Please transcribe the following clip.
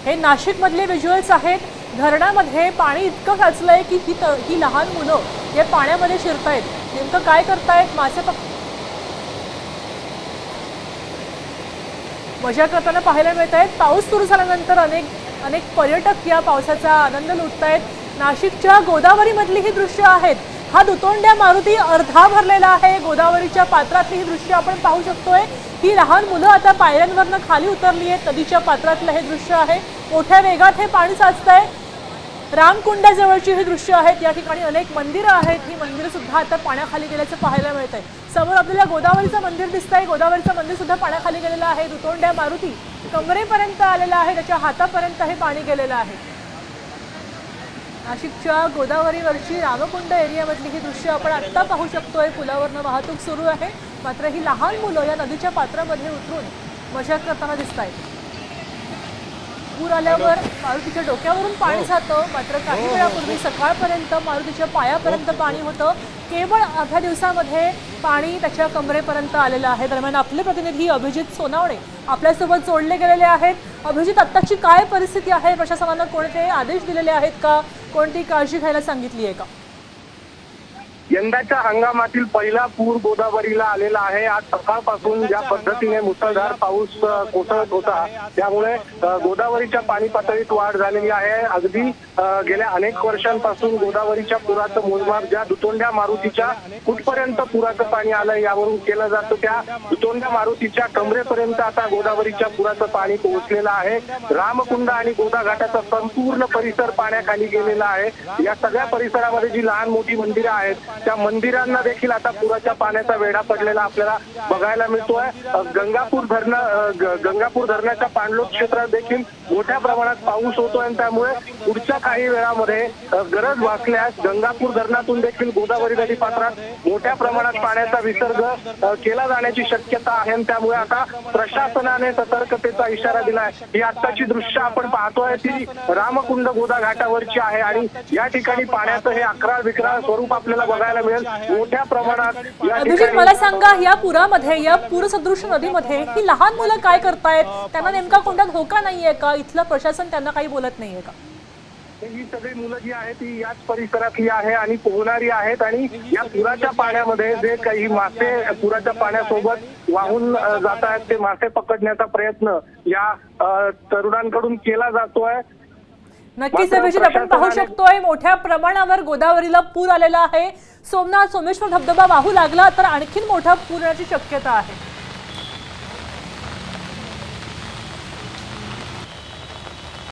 हे नाशिक मधले व्हिज्युअल्स आहेत। धरणामध्ये पाणी इतकं साचलंय की ही लहान मुलं हे पाण्यामध्ये शिरतायत। नेमकं काय करतायत? मासे मजा करताना पाहायला मिळत आहेत। पाऊस सुरू झाल्यानंतर अनेक पर्यटक या पावसाचा आनंद लुटतायत। नाशिकच्या गोदावरी मधली ही दृश्य आहेत। हा दुतोंड्या मारुती अर्धा भरलेला आहे। गोदावरीच्या पात्रातली ही दृश्य आपण पाहू शकतोय। ही लहान मुलं आता पायऱ्यांवरनं खाली उतरली आहेत। नदीच्या पात्रातलं हे दृश्य आहे। मोठ्या वेगात हे पाणी साचतंय। रामकुंडाजवळची ही दृश्य आहेत। या ठिकाणी अनेक मंदिरं आहेत। ही मंदिरं सुद्धा आता पाण्याखाली गेल्याचं पाहायला मिळतंय। समोर आपल्याला गोदावरीचं मंदिर दिसतंय। गोदावरीचं मंदिर सुद्धा पाण्याखाली गेलेलं आहे। दुतोंड्या मारुती कमरेपर्यंत आलेला आहे। त्याच्या हातापर्यंत हे पाणी गेलेलं आहे। नाशिकच्या गोदावरीवरची रामकुंड एरियामधली ही दृश्य आपण आत्ता पाहू शकतोय। पुलावरनं वाहतूक सुरू आहे, मात्र ही लहान मुलं या नदीच्या पात्रामध्ये उतरून मजा करताना दिसतायत। पूर आल्यावर मारुतीच्या डोक्यावरून पाणी जातं, मात्र काही वेळापूर्वी सकाळपर्यंत मारुतीच्या पायापर्यंत पाणी होतं। केवळ अर्ध्या दिवसामध्ये पाणी त्याच्या कमरेपर्यंत आलेलं आहे। दरम्यान आपले प्रतिनिधी अभिजित सोनावणे आपल्यासोबत जोडले गेलेले आहेत। अभिजित, आत्ताची काय परिस्थिती आहे? प्रशासनानं कोणते आदेश दिलेले आहेत का? कोणती काळजी घ्यायला सांगितली आहे का? यंदाच्या हंगामातील पहिला पूर गोदावरीला आलेला आहे। आज सकाळपासून ज्या पद्धतीने मुसळधार पाऊस कोसळत होता, त्यामुळे गोदावरीच्या पाणी पातळीत वाढ झालेली आहे। अगदी गेल्या अनेक वर्षांपासून गोदावरीच्या पुराचं मोजमाप ज्या दुतोंड्या मारुतीच्या कुठपर्यंत पुराचं पाणी आलं यावरून केलं जातं। त्या दुतोंड्या मारुतीच्या कमरेपर्यंत आता गोदावरीच्या पुराचं पाणी पोहोचलेलं आहे। रामकुंड आणि गोदा घाटाचा संपूर्ण परिसर पाण्याखाली गेलेला आहे। या सगळ्या परिसरामध्ये जी लहान मोठी मंदिरं आहेत, त्या मंदिरांना देखील आता पुराच्या पाण्याचा वेढा पडलेला आपल्याला बघायला मिळतोय। गंगापूर धरणाच्या पाणलोट क्षेत्रात देखील मोठ्या प्रमाणात पाऊस होतोय, त्यामुळे पुढच्या काही वेळामध्ये गरज भासल्यास गंगापूर धरणातून देखील गोदावरी नदी पात्रात मोठ्या प्रमाणात पाण्याचा विसर्ग केला जाण्याची शक्यता आहे। त्यामुळे आता प्रशासनाने सतर्कतेचा इशारा दिलाय। ही आत्ताची दृश्य आपण पाहतोय ती रामकुंड गोदा घाटावरची आहे आणि या ठिकाणी पाण्याचं हे अकराळ विक्राळ स्वरूप आपल्याला बघायला मिळेल। मोठ्या प्रमाणात अभिजित, मला सांगा, या पुरामध्ये, या पूरसदृश नदीमध्ये ही लहान मुलं काय करतायत? त्यांना नेमका कोणता धोका नाहीये का? इथलं प्रशासन त्यांना काही बोलत नाहीये का? ही सगळी मुलं जी आहेत ती याच परिसरातली आहे आणि पोहणारी आहेत आणि या पुराच्या पाण्यामध्ये जे काही मासे पुराच्या पाण्यासोबत वाहून जात आहेत, ते मासे पकडण्याचा प्रयत्न या तरुणांकडून केला जातोय। नक्कीच अभिजित, आपण पाहू शकतोय मोठ्या प्रमाणावर गोदावरीला पूर आलेला आहे। सोमेश्वर धबधबा वाहू लागला तर आणखीन मोठा पूर येण्याची शक्यता आहे।